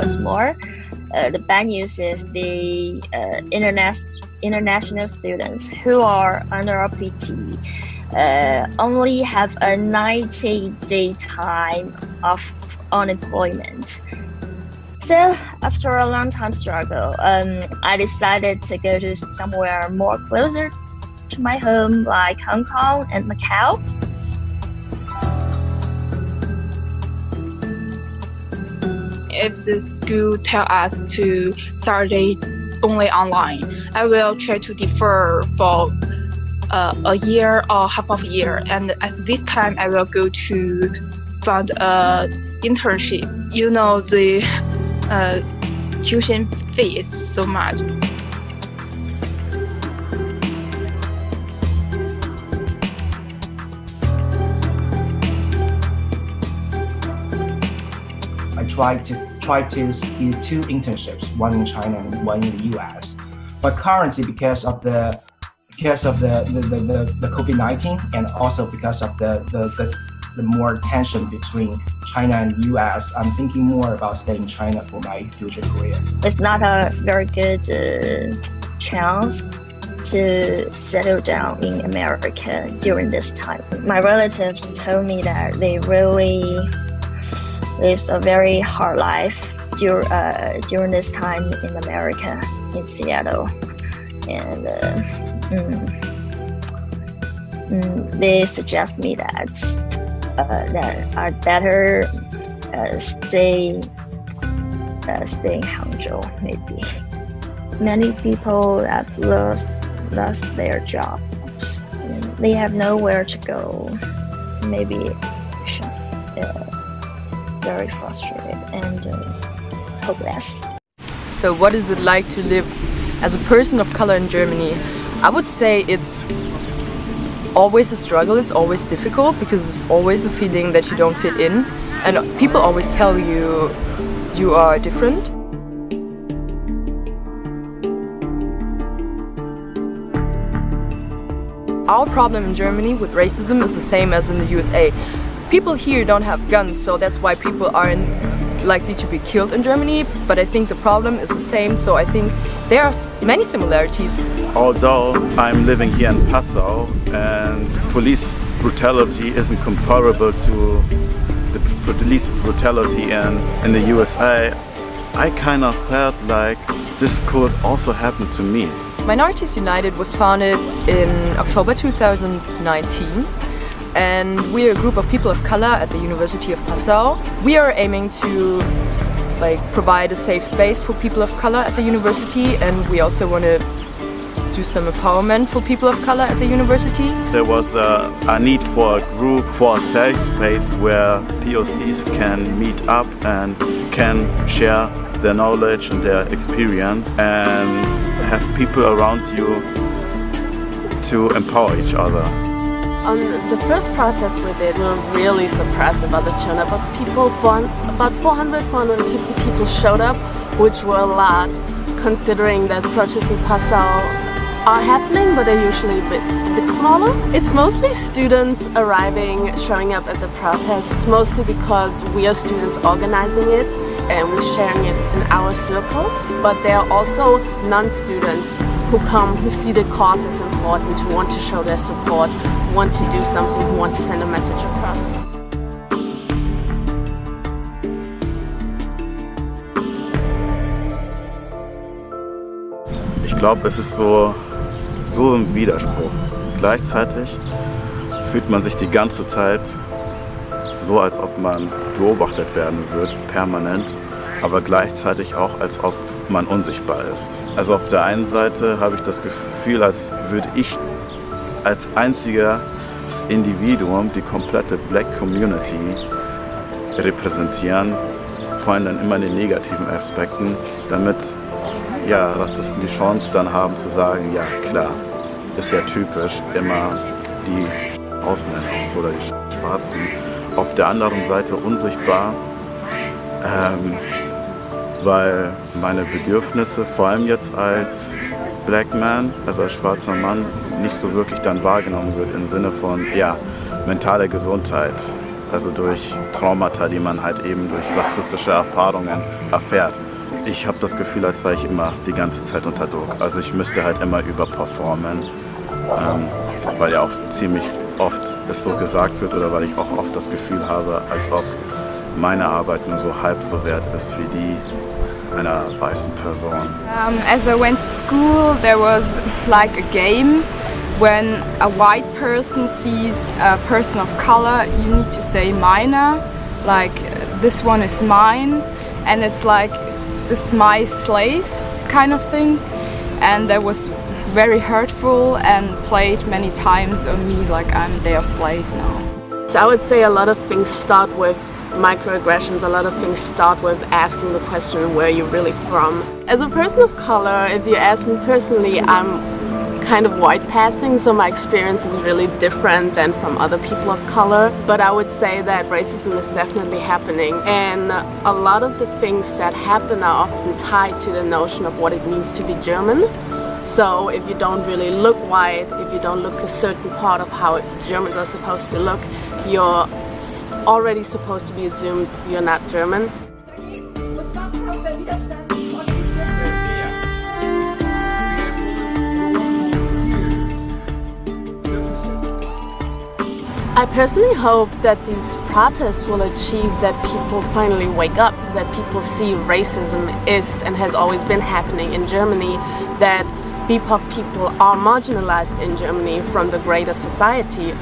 us more. The bad news is the international students who are under OPT only have a 90-day time of unemployment. So after a long time struggle, I decided to go to somewhere more closer to my home, like Hong Kong and Macau. If the school tell us to study only online, I will try to defer for a year or half of a year. And at this time, I will go to find a internship. You know, the tuition fee is so much. I tried to secure 2 internships, one in China and one in the US. But currently, because of the COVID-19 and also because of the more tension between China and US, I'm thinking more about staying in China for my future career. It's not a very good chance to settle down in America during this time. My relatives told me that they really lives a very hard life during this time in America, in Seattle, and they suggest me that I better stay in Hangzhou. Maybe many people have lost their jobs. They have nowhere to go. Maybe it's just very frustrated and hopeless. So what is it like to live as a person of color in Germany? I would say it's always a struggle, it's always difficult because it's always a feeling that you don't fit in, and people always tell you you are different. Our problem in Germany with racism is the same as in the USA. People here don't have guns, so that's why people aren't likely to be killed in Germany, but I think the problem is the same, so I think there are many similarities. Although I'm living here in Passau and police brutality isn't comparable to the police brutality in the USA, I kind of felt like this could also happen to me. Minorities United was founded in October 2019. And we're a group of people of color at the University of Passau. We are aiming to provide a safe space for people of color at the university, and we also want to do some empowerment for people of color at the university. There was a need for a group, for a safe space where POCs can meet up and can share their knowledge and their experience and have people around you to empower each other. On the first protest we did, we were really surprised about the turnout of people. About 450 people showed up, which were a lot, considering that protests in Passau are happening, but they're usually a bit smaller. It's mostly students arriving, showing up at the protests, mostly because we are students organizing it and we're sharing it in our circles. But there are also non-students who come, who see the cause as important, who want to show their support, who want to do something, who want to send a message across. Ich glaube, es ist so ein Widerspruch. Gleichzeitig fühlt man sich die ganze Zeit so, als ob man beobachtet werden wird, permanent, aber gleichzeitig auch, als ob man unsichtbar ist. Also auf der einen Seite habe ich das Gefühl, als würde ich als einziges Individuum die komplette Black Community repräsentieren, vor allem dann immer in den negativen Aspekten, damit Rassisten die Chance dann haben zu sagen, ja klar, ist ja typisch, immer die Ausländer oder die Schwarzen. Auf der anderen Seite unsichtbar, weil meine Bedürfnisse, vor allem jetzt als Black Man, also als schwarzer Mann, nicht so wirklich dann wahrgenommen wird im Sinne von mentale Gesundheit. also durch Traumata, die man halt eben durch rassistische Erfahrungen erfährt. Ich habe das Gefühl, als sei ich immer die ganze Zeit unter Druck. Also ich müsste halt immer überperformen, weil ja auch ziemlich oft es so gesagt wird oder weil ich auch oft das Gefühl habe, als ob meine Arbeit nur so halb so wert ist wie die einer weißen Person. As I went to school, there was like a game. When a white person sees a person of color, you need to say "meiner," like this one is mine, and it's like this my slave kind of thing, and that was very hurtful and played many times on me like I'm their slave now. So I would say a lot of things start with microaggressions, a lot of things start with asking the question, where you're really from. As a person of color, if you ask me personally, I'm kind of white passing, so my experience is really different than from other people of color. But I would say that racism is definitely happening, and a lot of the things that happen are often tied to the notion of what it means to be German. So if you don't really look white, if you don't look a certain part of how Germans are supposed to look, you're already supposed to be assumed you're not German. I personally hope that these protests will achieve that people finally wake up, that people see racism is and has always been happening in Germany, that BIPOC people are marginalized in Germany from the greater society.